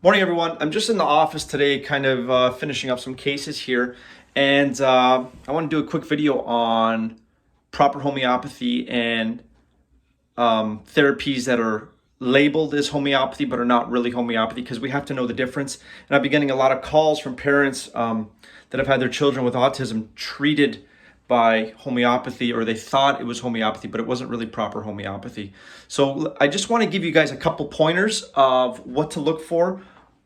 Morning, everyone. I'm just in the office today, kind of finishing up some cases here, and I want to do a quick video on proper homeopathy and therapies that are labeled as homeopathy but are not really homeopathy, because we have to know the difference. And I've been getting a lot of calls from parents that have had their children with autism treated by homeopathy, or they thought it was homeopathy, but it wasn't really proper homeopathy. So I just want to give you guys a couple pointers of what to look for,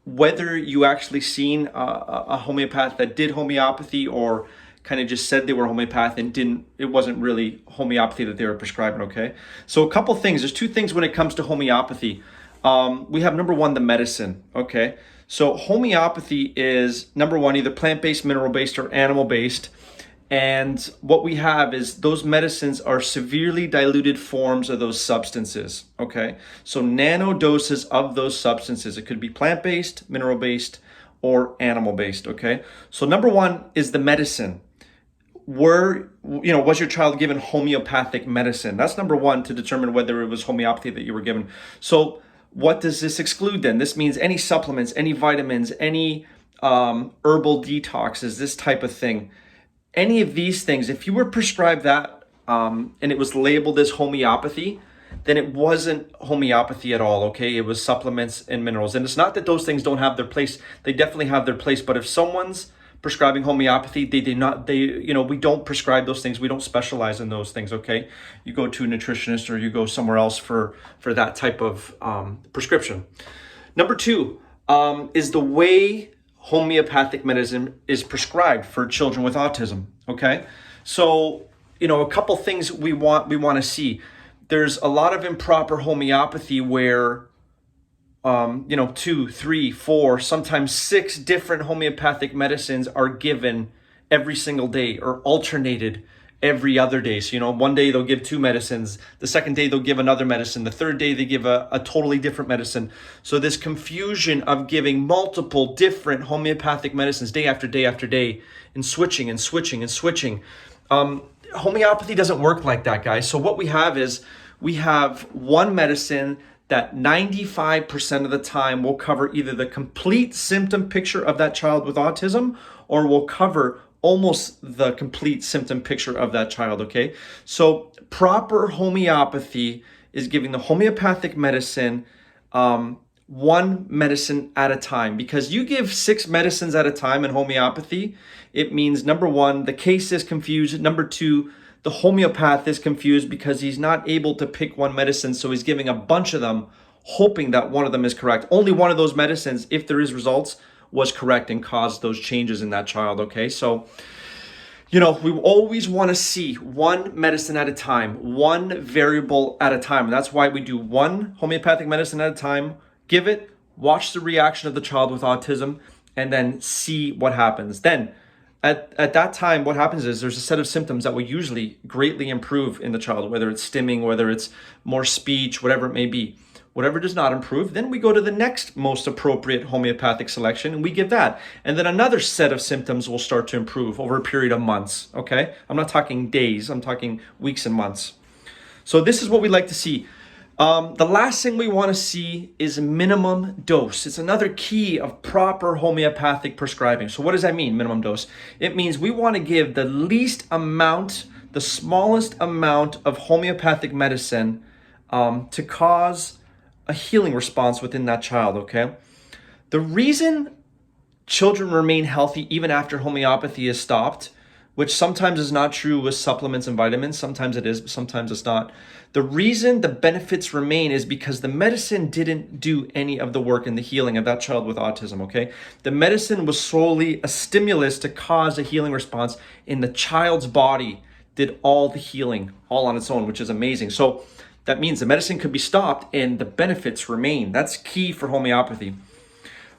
whether you actually seen a homeopath that did homeopathy or kind of just said they were homeopath and it wasn't really homeopathy that they were prescribing. Okay, so a couple things. There's two things when it comes to homeopathy. We have number one, the medicine. Okay, so homeopathy is number one, either plant-based, mineral-based, or animal-based. And what we have is those medicines are severely diluted forms of those substances, okay? So nano doses of those substances. It could be plant-based, mineral-based, or animal-based, okay? So number one is the medicine. Was your child given homeopathic medicine? That's number one to determine whether it was homeopathy that you were given. So what does this exclude then? This means any supplements, any vitamins, any herbal detoxes, this type of thing. Any of these things, if you were prescribed that and it was labeled as homeopathy, then it wasn't homeopathy at all, okay? It was supplements and minerals. And it's not that those things don't have their place. They definitely have their place. But if someone's prescribing homeopathy, we don't prescribe those things. We don't specialize in those things, okay? You go to a nutritionist or you go somewhere else for that type of prescription. Number two is the way homeopathic medicine is prescribed for children with autism, okay? So, a couple things we want to see. There's a lot of improper homeopathy where, 2, 3, 4, sometimes 6 different homeopathic medicines are given every single day or alternated every other day. So, one day they'll give 2 medicines, the second day they'll give another medicine, the third day they give a totally different medicine. So this confusion of giving multiple different homeopathic medicines day after day after day, and switching and switching and switching. Homeopathy doesn't work like that, guys. So what we have is we have one medicine that 95% of the time will cover either the complete symptom picture of that child with autism, or will cover almost the complete symptom picture of that child, okay? So proper homeopathy is giving the homeopathic medicine one medicine at a time. Because you give 6 medicines at a time in homeopathy, it means number one, the case is confused. Number two, the homeopath is confused because he's not able to pick one medicine, so he's giving a bunch of them, hoping that one of them is correct. Only one of those medicines, if there is results, was correct and caused those changes in that child, okay? So, we always want to see one medicine at a time, one variable at a time. And that's why we do one homeopathic medicine at a time, give it, watch the reaction of the child with autism, and then see what happens. Then, at that time, what happens is there's a set of symptoms that will usually greatly improve in the child, whether it's stimming, whether it's more speech, whatever it may be. Whatever does not improve, then we go to the next most appropriate homeopathic selection and we give that. And then another set of symptoms will start to improve over a period of months, okay? I'm not talking days, I'm talking weeks and months. So this is what we like to see. The last thing we want to see is minimum dose. It's another key of proper homeopathic prescribing. So what does that mean, minimum dose? It means we want to give the least amount, the smallest amount of homeopathic medicine to cause a healing response within that child, okay? The reason children remain healthy even after homeopathy is stopped, which sometimes is not true with supplements and vitamins, sometimes it is, but sometimes it's not. The reason the benefits remain is because the medicine didn't do any of the work in the healing of that child with autism, okay? The medicine was solely a stimulus to cause a healing response, in the child's body did all the healing, all on its own, which is amazing. So that means the medicine could be stopped and the benefits remain. That's key for homeopathy.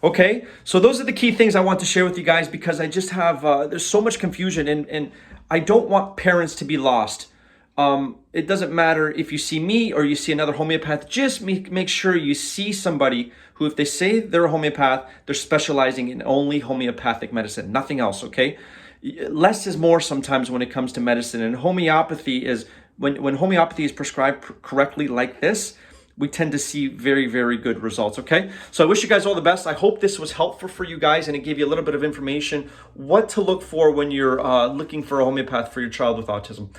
Okay, so those are the key things I want to share with you guys, because I just have, there's so much confusion and I don't want parents to be lost. It doesn't matter if you see me or you see another homeopath, just make sure you see somebody who, if they say they're a homeopath, they're specializing in only homeopathic medicine, nothing else, okay? Less is more sometimes when it comes to medicine, and homeopathy is, when homeopathy is prescribed correctly like this, we tend to see very, very good results, okay? So I wish you guys all the best. I hope this was helpful for you guys and it gave you a little bit of information, what to look for when you're looking for a homeopath for your child with autism.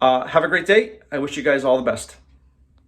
Have a great day. I wish you guys all the best.